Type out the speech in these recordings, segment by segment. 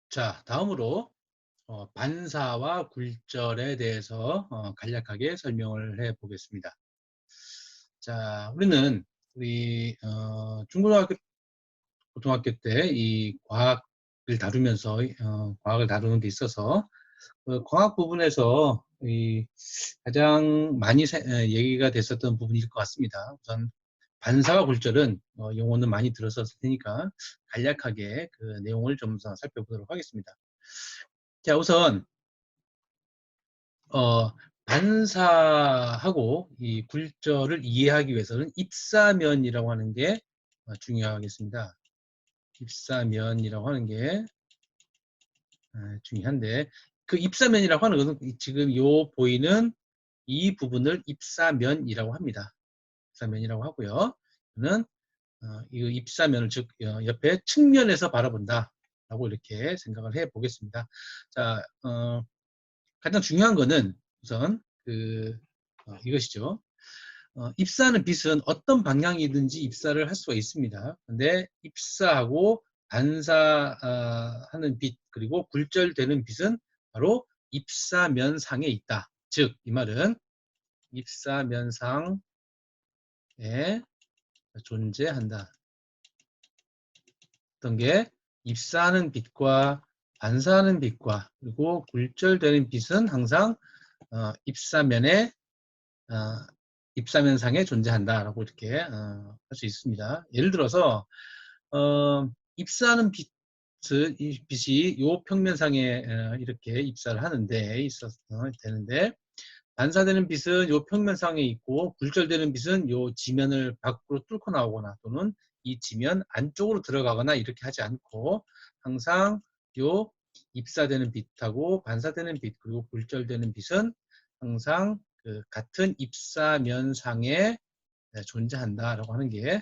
자, 다음으로 반사와 굴절에 대해서 간략하게 설명을 해 보겠습니다. 자, 우리 중고등학교, 고등학교 때 이 과학을 다루면서 과학을 다루는 데 있어서 그 과학 부분에서 이 가장 많이 얘기가 됐었던 부분일 것 같습니다. 우선 반사와 굴절은 용어는 많이 들었었을 테니까 간략하게 그 내용을 좀 더 살펴보도록 하겠습니다. 자, 우선 어, 반사하고 이 굴절을 이해하기 위해서는 입사면이라고 하는 게 중요하겠습니다. 입사면이라고 하는 게 중요한데, 그 입사면이라고 하는 것은 지금 요 보이는 이 부분을 입사면이라고 합니다. 입사면이라고 하고요. 이거는 이 입사면을 즉 옆에 측면에서 바라본다 라고 이렇게 생각을 해 보겠습니다. 자, 가장 중요한 거는 우선 이것이죠. 입사하는 빛은 어떤 방향이든지 입사를 할 수가 있습니다. 근데 입사하고 반사하는 빛 그리고 굴절되는 빛은 바로 입사면상에 있다. 즉, 이 말은 입사면상에 존재한다. 어떤 게 입사하는 빛과 반사하는 빛과 그리고 굴절되는 빛은 항상 입사면에 입사면상에 존재한다라고 이렇게 할 수 있습니다. 예를 들어서 입사하는 이 빛이 요 평면상에 이렇게 입사를 하는데 되는데 반사되는 빛은 요 평면상에 있고 굴절되는 빛은 요 지면을 밖으로 뚫고 나오거나 또는 이 지면 안쪽으로 들어가거나 이렇게 하지 않고 항상 요 입사되는 빛하고 반사되는 빛 그리고 굴절되는 빛은 항상 그 같은 입사면상에 존재한다라고 하는 게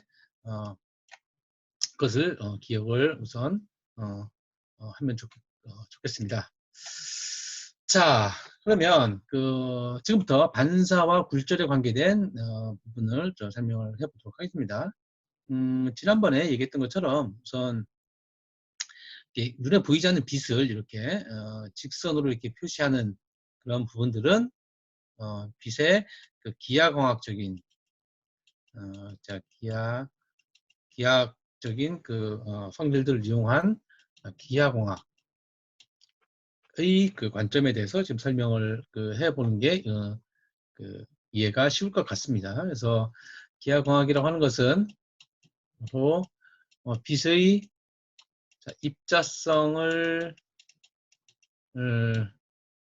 그것을 기억을 우선 하면 좋겠습니다. 자, 그러면 지금부터 반사와 굴절에 관계된 부분을 설명을 해보도록 하겠습니다. 지난번에 얘기했던 것처럼 우선 눈에 보이지 않는 빛을 이렇게 직선으로 이렇게 표시하는 그런 부분들은 빛의 그 기하광학적인 자 기하학적인 성질들을 이용한 기하공학의 그 관점에 대해서 지금 설명을 해보는 게 이해가 쉬울 것 같습니다. 그래서 기하공학이라고 하는 것은 바로 빛의 입자성을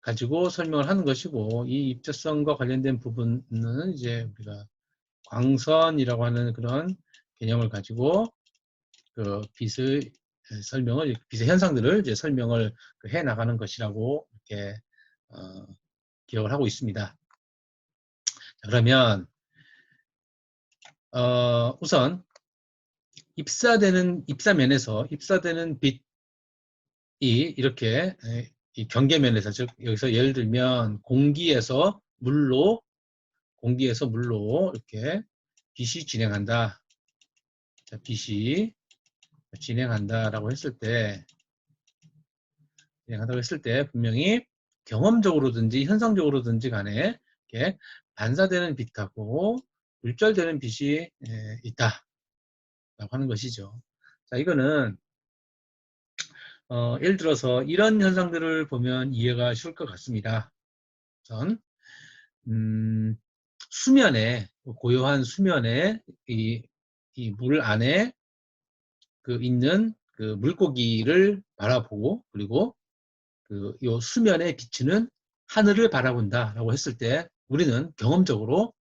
가지고 설명을 하는 것이고, 이 입자성과 관련된 부분은 이제 우리가 광선이라고 하는 그런 개념을 가지고 빛의 빛의 현상들을 이제 설명을 해 나가는 것이라고 이렇게 기억을 하고 있습니다. 자, 그러면 우선 입사면에서 입사되는 빛이 이렇게 이 경계면에서 즉 여기서 예를 들면 공기에서 물로 이렇게 빛이 진행한다. 자, 빛이 진행한다라고 했을 때 분명히 경험적으로든지 현상적으로든지 간에 이렇게 반사되는 빛하고 굴절되는 빛이 있다라고 하는 것이죠. 자, 이거는 예를 들어서 이런 현상들을 보면 이해가 쉬울 것 같습니다. 우선 수면에 고요한 수면에 이 물 안에 있는 물고기를 바라보고 그리고 요 수면에 비치는 하늘을 바라본다라고 했을 때 우리는 경험적으로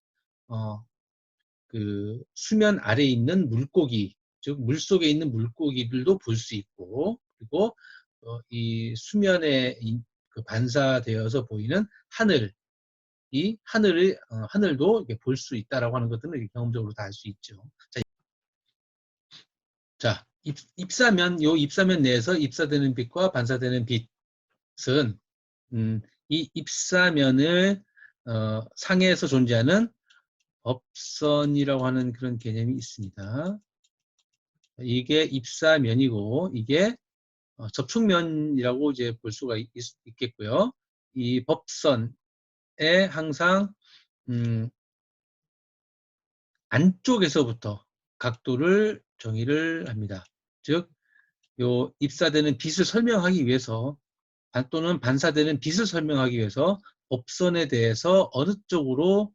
수면 아래에 있는 물고기, 즉 물속에 있는 물고기들도 볼 수 있고 그리고 이 수면에 반사되어서 보이는 하늘도 볼 수 있다라고 하는 것들은 경험적으로 다 알 수 있죠. 자, 입사면 내에서 입사되는 빛과 반사되는 빛은 이 입사면을 상에서 존재하는 업선이라고 하는 그런 개념이 있습니다. 이게 입사면이고 이게 접촉면이라고 이제 볼 수가 있겠고요. 이 법선에 항상 안쪽에서부터 각도를 정의를 합니다. 즉, 요 입사되는 빛을 설명하기 위해서 또는 반사되는 빛을 설명하기 위해서 법선에 대해서 어느 쪽으로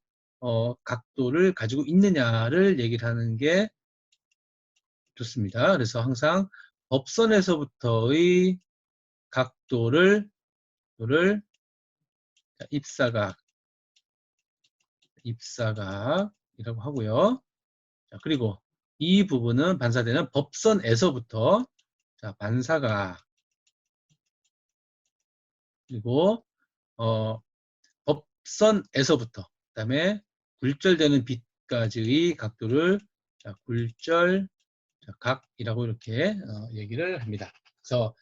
각도를 가지고 있느냐를 얘기를 하는 게 좋습니다. 그래서 항상 법선에서부터의 각도를 입사각이라고 하고요. 자, 그리고 이 부분은 반사되는 법선에서부터 반사각, 그리고 법선에서부터 그다음에 굴절되는 빛까지의 각도를 굴절 각이라고 이렇게 얘기를 합니다. 그래서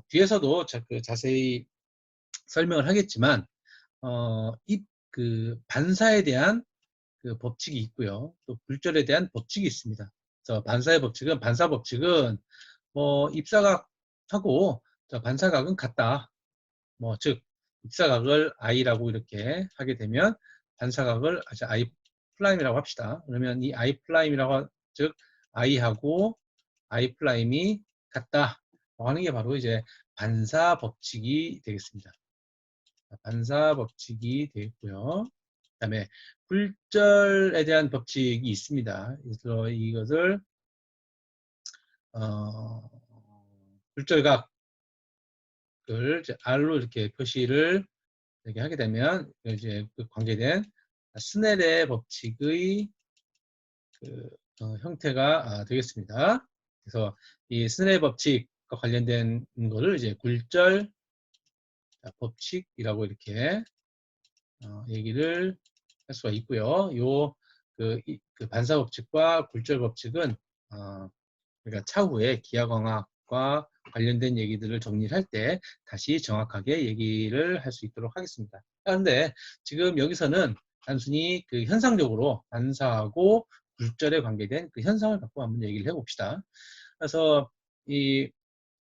뒤에서도 자세히 설명을 하겠지만 그 반사에 대한 그 법칙이 있고요. 또 굴절에 대한 법칙이 있습니다. 그래서 반사 법칙은 입사각하고 반사각은 같다. 즉 입사각을 i라고 이렇게 하게 되면 반사각을 i 프라임이라고 합시다. 그러면 이 i 프라임이라고 즉 i하고 i 프라임이 같다 하는 게 바로 이제 반사 법칙이 되겠습니다. 반사 법칙이 되겠고요. 그다음에 굴절에 대한 법칙이 있습니다. 그래서 이것을 굴절각을 R로 이렇게 표시를 이렇게 하게 되면 이제 그 관계된 스넬의 법칙의 그 형태가 되겠습니다. 그래서 이 스넬의 법칙과 관련된 거를 이제 굴절 법칙이라고 이렇게 얘기를 할 수가 있고요. 그 반사 법칙과 굴절 법칙은 그러니까 차후에 기하광학과 관련된 얘기들을 정리를 할 때 다시 정확하게 얘기를 할 수 있도록 하겠습니다. 그런데 지금 여기서는 단순히 그 현상적으로 반사하고 굴절에 관계된 그 현상을 갖고 한번 얘기를 해봅시다. 그래서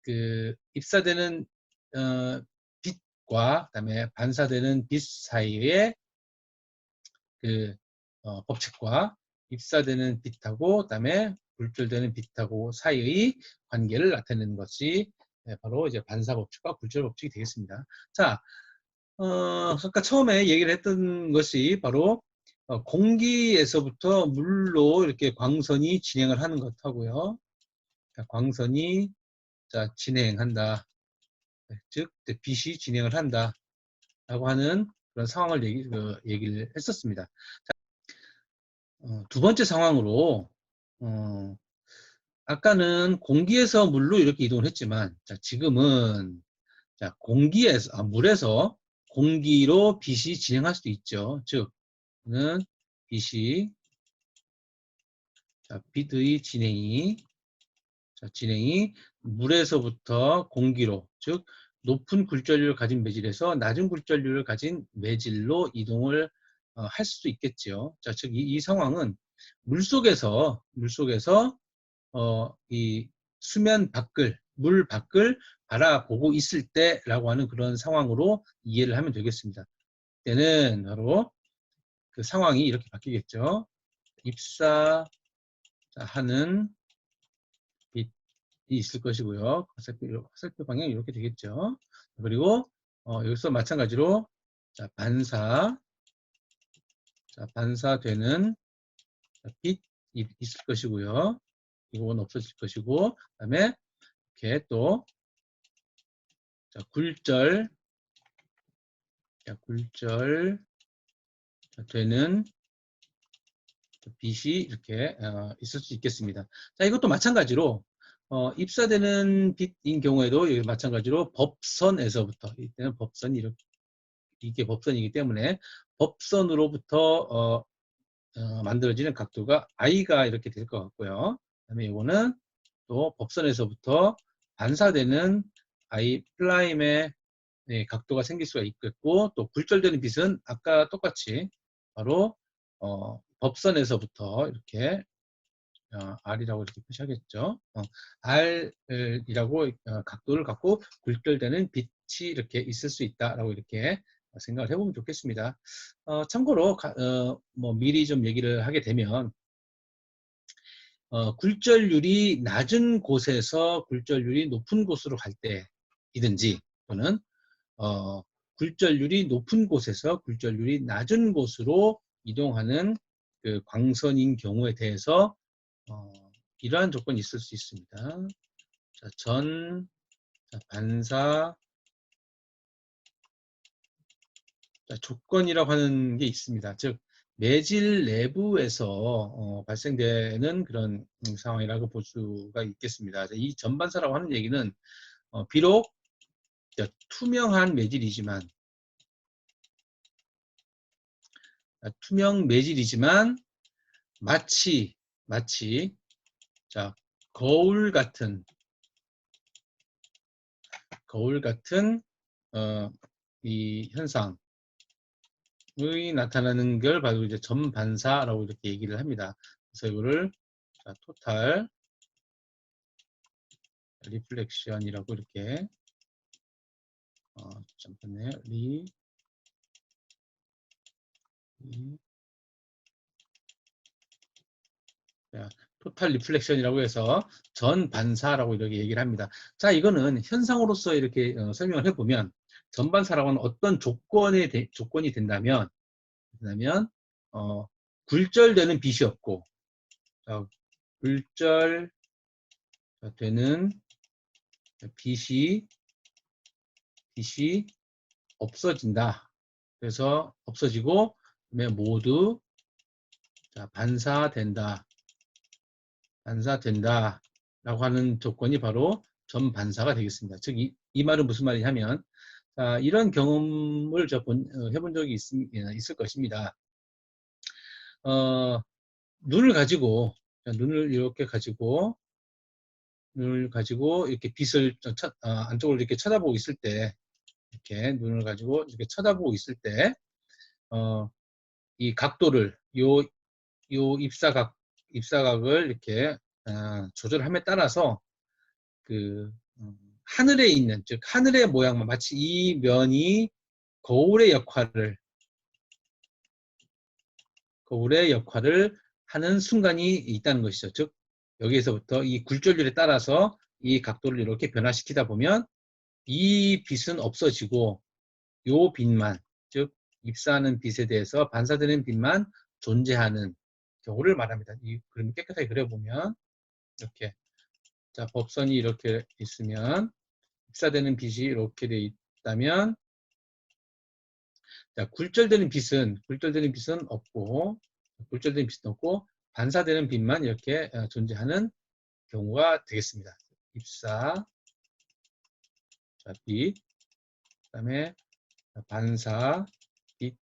그 입사되는 빛과 그다음에 반사되는 빛 사이에 그 법칙과 입사되는 빛하고 그다음에 굴절되는 빛하고 사이의 관계를 나타내는 것이 바로 이제 반사 법칙과 굴절 법칙이 되겠습니다. 자, 아까 처음에 얘기를 했던 것이 바로 공기에서부터 물로 이렇게 광선이 진행을 하는 것하고요. 광선이 진행한다. 즉 빛이 진행을 한다. 라고 하는 그런 상황을 얘기를 했었습니다. 두 번째 상황으로 아까는 공기에서 물로 이렇게 이동을 했지만 지금은 물에서 공기로 빛이 진행할 수도 있죠. 즉 빛의 진행이 물에서부터 공기로, 즉 높은 굴절률을 가진 매질에서 낮은 굴절률을 가진 매질로 이동을 할 수도 있겠죠. 즉 이 상황은 물속에서 이 수면 밖을, 물 밖을 바라보고 있을 때라고 하는 그런 상황으로 이해를 하면 되겠습니다. 때는 바로 그 상황이 이렇게 바뀌겠죠. 입사하는 빛이 있을 것이고요. 화살표 방향이 이렇게 되겠죠. 그리고 여기서 마찬가지로 반사되는 빛이 있을 것이고요. 이건 없어질 것이고, 그 다음에 이렇게 또 굴절 되는 빛이 이렇게 있을 수 있겠습니다. 자, 이것도 마찬가지로 입사되는 빛인 경우에도 여기 마찬가지로 법선에서부터, 이때는 법선이 이게 법선이기 때문에 법선으로부터 만들어지는 각도가 i가 이렇게 될 것 같고요. 그다음에 이거는 또 법선에서부터 반사되는 i 프라임의 각도가 생길 수가 있겠고, 또 굴절되는 빛은 아까 똑같이 바로 법선에서부터 이렇게 R이라고 이렇게 표시하겠죠. R이라고 각도를 갖고 굴절되는 빛이 이렇게 있을 수 있다라고 이렇게 생각을 해보면 좋겠습니다. 참고로 뭐 미리 좀 얘기를 하게 되면 굴절률이 낮은 곳에서 굴절률이 높은 곳으로 갈 때이든지 또는 굴절률이 높은 곳에서 굴절률이 낮은 곳으로 이동하는 그 광선인 경우에 대해서 이러한 조건이 있을 수 있습니다. 자, 반사, 조건이라고 하는 게 있습니다. 즉 매질 내부에서 발생되는 그런 상황이라고 볼 수가 있겠습니다. 이 전반사라고 하는 얘기는 비록 투명한 매질이지만 투명 매질이지만 마치 자 거울 같은 이 현상의 나타나는 걸 바로 이제 점반사라고 이렇게 얘기를 합니다. 그래서 이거를 토탈 리플렉션이라고 이렇게 잠깐만요. 토탈 리플렉션이라고 해서 전 반사라고 이렇게 얘기를 합니다. 자, 이거는 현상으로서 이렇게 설명을 해보면 전반사라고 하는 어떤 조건이 된다면 굴절되는 빛이 없고 굴절되는 빛이 없어진다. 그래서 없어지고 모두 반사된다 라고 하는 조건이 바로 전반사가 되겠습니다. 즉 이 말은 무슨 말이냐면 이런 경험을 해본 적이 있을 것입니다. 눈을 가지고 이렇게 빛을 안쪽으로 이렇게 쳐다보고 있을 때 이렇게 눈을 가지고 이렇게 쳐다보고 있을 때 이 각도를 요 입사각을 이렇게 조절함에 따라서 그 하늘에 있는 즉 하늘의 모양만 마치 이 면이 거울의 역할을 하는 순간이 있다는 것이죠. 즉 여기에서부터 이 굴절률에 따라서 이 각도를 이렇게 변화시키다 보면 이 빛은 없어지고 요 빛만 즉 입사하는 빛에 대해서 반사되는 빛만 존재하는 경우를 말합니다. 이 그림 깨끗하게 그려보면 이렇게 법선이 이렇게 있으면 입사되는 빛이 이렇게 되어 있다면 굴절되는 빛은 없고 반사되는 빛만 이렇게 존재하는 경우가 되겠습니다. 입사 빛, 그다음에 반사 빛,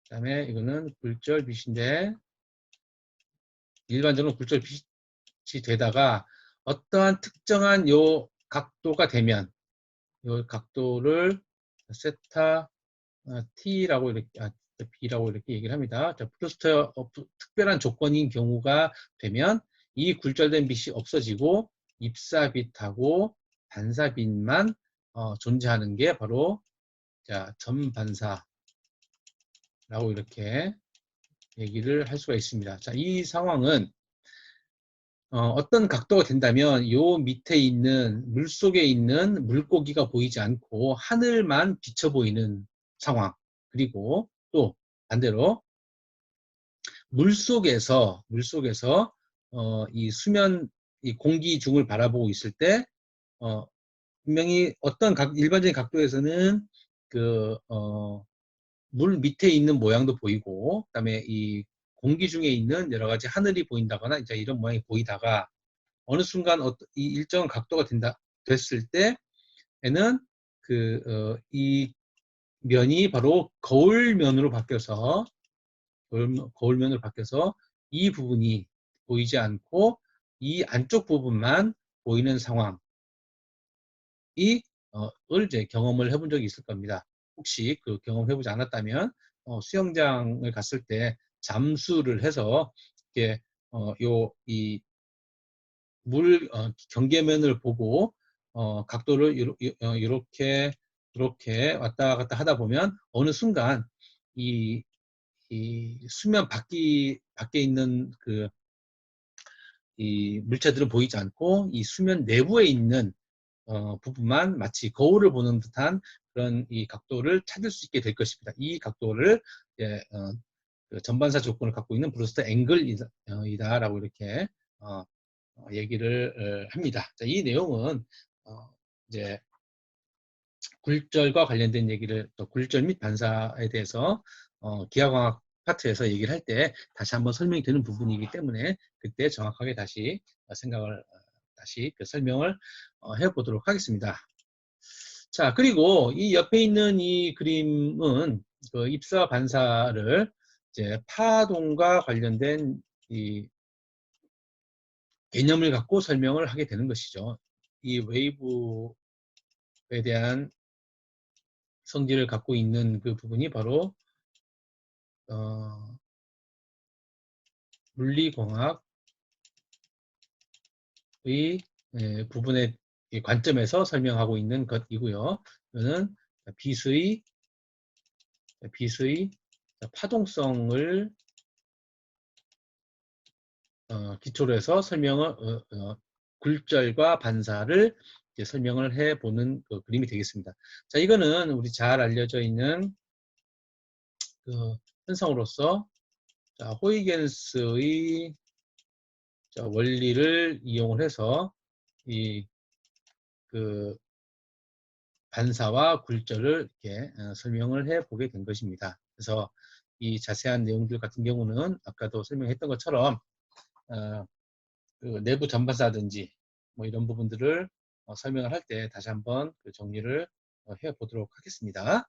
그다음에 이거는 굴절 빛인데 일반적으로 굴절 빛이 되다가 어떠한 특정한 요 각도가 되면 요 각도를 세타 T라고 이렇게 B라고 이렇게 얘기를 합니다. 프루스트 특별한 조건인 경우가 되면 이 굴절된 빛이 없어지고 입사빛하고 반사빛만 존재하는 게 바로 점반사라고 이렇게 얘기를 할 수가 있습니다. 자, 이 상황은 어떤 각도가 된다면 요 밑에 있는 물속에 있는 물고기가 보이지 않고 하늘만 비쳐 보이는 상황, 그리고 또 반대로 물속에서 이 수면 이 공기 중을 바라보고 있을 때 분명히 어떤 일반적인 각도에서는 물 밑에 있는 모양도 보이고 그다음에 이 공기 중에 있는 여러 가지 하늘이 보인다거나 이제 이런 모양이 보이다가 어느 순간 이 일정 각도가 됐을 때에는 이 면이 바로 거울면으로 바뀌어서 이 부분이 보이지 않고 이 안쪽 부분만 보이는 상황이 이제 경험을 해본 적이 있을 겁니다. 혹시 그 경험해보지 않았다면 수영장을 갔을 때 잠수를 해서 이렇게 이 경계면을 보고 각도를 이렇게 왔다 갔다 하다 보면 어느 순간 이 수면 밖에 있는 이 물체들은 보이지 않고 이 수면 내부에 있는 부분만 마치 거울을 보는 듯한 그런 이 각도를 찾을 수 있게 될 것입니다. 이 각도를 그 전반사 조건을 갖고 있는 브루스터 앵글이다라고 이렇게 얘기를 합니다. 자, 이 내용은 이제 굴절과 관련된 얘기를 또 굴절 및 반사에 대해서 기하광학 파트에서 얘기를 할 때 다시 한번 설명이 되는 부분이기 때문에 그때 정확하게 다시 다시 그 설명을 해보도록 하겠습니다. 자, 그리고 이 옆에 있는 이 그림은 그 입사 반사를 이제 파동과 관련된 이 개념을 갖고 설명을 하게 되는 것이죠. 이 웨이브에 대한 성질을 갖고 있는 그 부분이 바로 물리공학의 부분의 관점에서 설명하고 있는 것이고요. 이거는 빛의 파동성을 기초로 해서 설명을 굴절과 반사를 설명을 해보는 그 그림이 되겠습니다. 자, 이거는 우리 잘 알려져 있는 그 현상으로서 자, 호이겐스의 원리를 이용을 해서 이 그 반사와 굴절을 이렇게 설명을 해보게 된 것입니다. 그래서 이 자세한 내용들 같은 경우는 아까도 설명했던 것처럼 그 내부 전반사든지 뭐 이런 부분들을 설명을 할 때 다시 한번 그 정리를 해보도록 하겠습니다.